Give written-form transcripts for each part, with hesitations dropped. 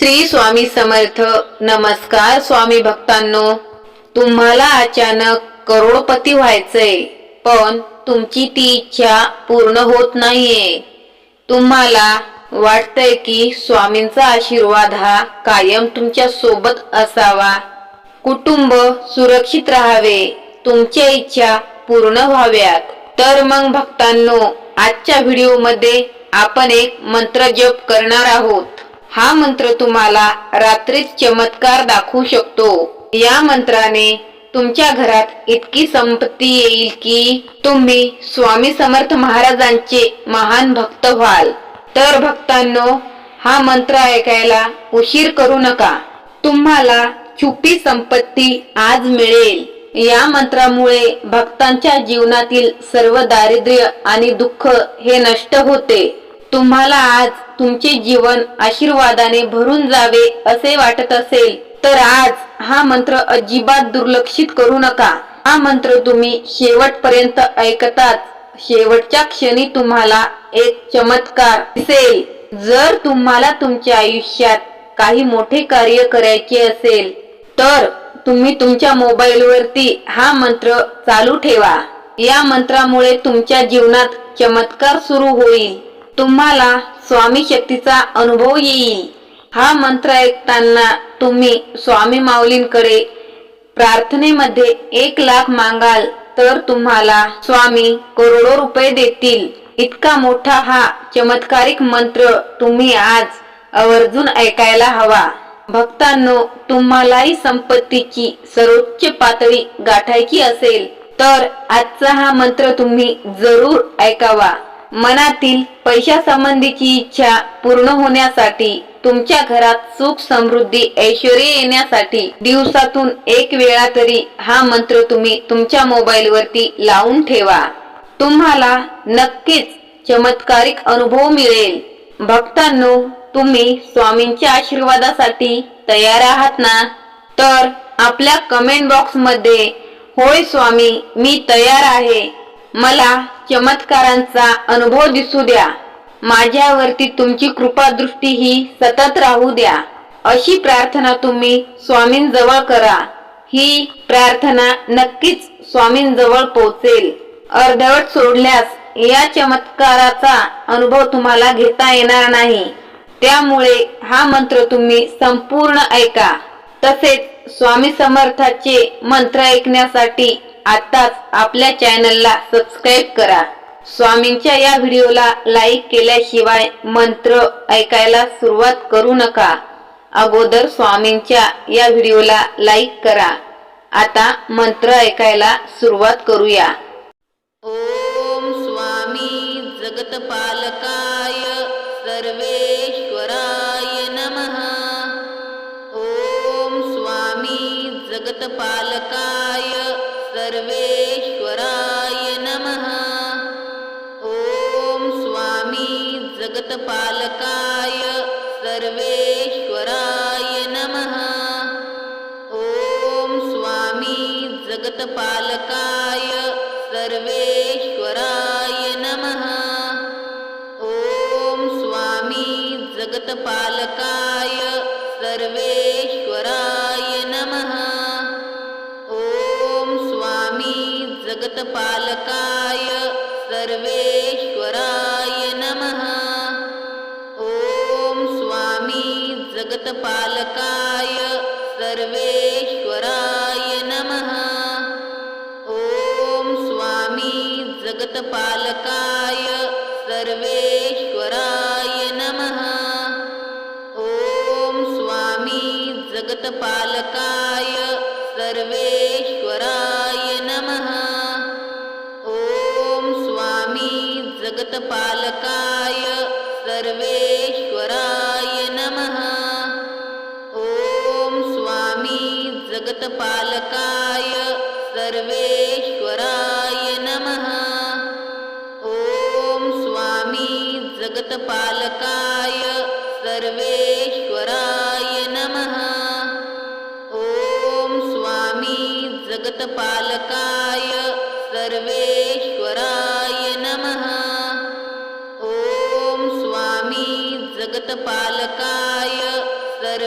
श्री स्वामी समर्थ. नमस्कार स्वामी भक्तांनो. तुम्हाला अचानक करोडपती व्हायचंय, पण तुमची ती इच्छा पूर्ण होत नाहीये. तुम्हाला वाटतंय की स्वामींचा आशीर्वाद हा कायम तुमच्या सोबत असावा, कुटुंब सुरक्षित राहावे, तुमच्या इच्छा पूर्ण व्हाव्यात. तर मग भक्तांनो, आजच्या व्हिडिओमध्ये आपण एक मंत्र जप करणार आहोत. हा मंत्र तुम्हाला रात्रीत चमत्कार दाखवू शकतो. या मंत्राने तुमच्या घरात इतकी संपत्ती येईल की तुम्ही स्वामी समर्थ महाराजांचे महान भक्त व्हाल. तर भक्तांनो, हा मंत्र ऐकायला उशीर करू नका. तुम्हाला छुपी संपत्ती आज मिळेल. या मंत्रामुळे भक्तांच्या जीवनातील सर्व दारिद्र्य आणि दुःख हे नष्ट होते. तुम्हाला आज तुमचे जीवन आशीर्वादाने भरून जावे असे वाटत असेल तर आज हा मंत्र अजिबात दुर्लक्षित करू नका. हा मंत्र तुम्ही शेवटपर्यंत ऐकताच शेवटच्या क्षणी तुम्हाला एक चमत्कार दिसेल. जर तुम्हाला तुमच्या आयुष्यात काही मोठे कार्य करायचे असेल तर तुम्ही तुमच्या मोबाईलवरती हा मंत्र चालू ठेवा. या मंत्रामुळे तुमच्या जीवनात चमत्कार सुरू होईल. तुम्हाला स्वामी शक्तीचा अनुभव येईल. हा मंत्र ऐकताना तुम्ही स्वामी माऊलींकडे प्रार्थनेमध्ये 1,00,000 मागाल तर तुम्हाला स्वामी करोडो रुपये देतील. इतका मोठा हा चमत्कारिक मंत्र तुम्ही आज आवर्जून ऐकायला हवा. भक्तांनो, तुम्हालाही संपत्तीची सर्वोच्च पातळी गाठायची असेल तर आजचा हा मंत्र तुम्ही जरूर ऐकावा. मनातील पैशासंबंधीची इच्छा पूर्ण होण्यासाठी, तुमच्या घरात सुख समृद्धी ऐश्वर्य येण्यासाठी दिवसातून एक वेळा तरी हा मंत्र तुम्ही तुमच्या मोबाईलवरती लावून ठेवा. तुम्हाला नक्कीच चमत्कारिक अनुभव मिळेल. भक्तांनो, तुम्ही स्वामींच्या आशीर्वादासाठी तयार आहात ना? तर आपल्या कमेंट बॉक्स मध्ये होय स्वामी, मी तयार आहे, मला चमत्कारांचा अनुभव दिसू द्या, माझ्यावरती तुमची कृपा दृष्टी ही सतत राहू द्या, अशी प्रार्थना तुम्ही स्वामींजवळ करा. ही प्रार्थना नक्कीच स्वामींजवळ पोहोचेल. अर्धवट सोडल्यास या चमत्काराचा अनुभव तुम्हाला घेता येणार नाही. त्यामुळे हा मंत्र तुम्ही संपूर्ण ऐका. तसेच स्वामी समर्थाचे मंत्र ऐकण्यासाठी आताच आपल्या चॅनलला सबस्क्राईब करा. स्वामींच्या या व्हिडिओला लाईक केल्याशिवाय मंत्र ऐकायला सुरुवात करू नका. अगोदर स्वामींच्या या व्हिडिओला लाईक करा. आता मंत्र ऐकायला सुरुवात करूया. ओम स्वामी जगतपालकाय सर्वेश्वराय नमः. ओम स्वामी जगतपालकाय सर्वेश्वराय नमः. ओम स्वामी जगतपालकाय सर्वेश्वराय नमः. ओम स्वामी जगतपालकाय सर्वेश्वराय नमः. ओम स्वामी जगतपालकाय सर्वेश्वराय नमः. ओम स्वामी जगतपालकाय सर्वेश्वराय नमः. ओम स्वामी जगतपालकाय सर्वेश्वराय नमः. ओम स्वामी जगतपालकाय सर्वेश्वराय नमः. ओम स्वामी जगतपालकाय सर्वेश्वराय नमः. ओम स्वामी जगतपालकाय सर्वेश्वराय नमः. ओम स्वामी जगतपालकाय सर्वेश्वराय नमः. ओम स्वामी जगतपालकाय सर्वेश्वराय नमः. ओम स्वामी जगतपालकाय सर्वेश्वराय नमः. ओम स्वामी जगतपालकाय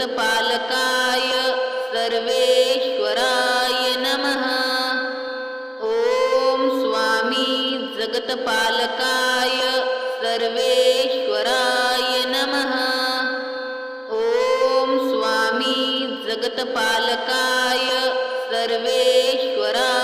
जगतपालकाय सर्वेश्वराय नमः। ओम स्वामी जगतपालकाय सर्वेश्वराय नमः। ओम स्वामी जगतपालकाय सर्वेश्वराय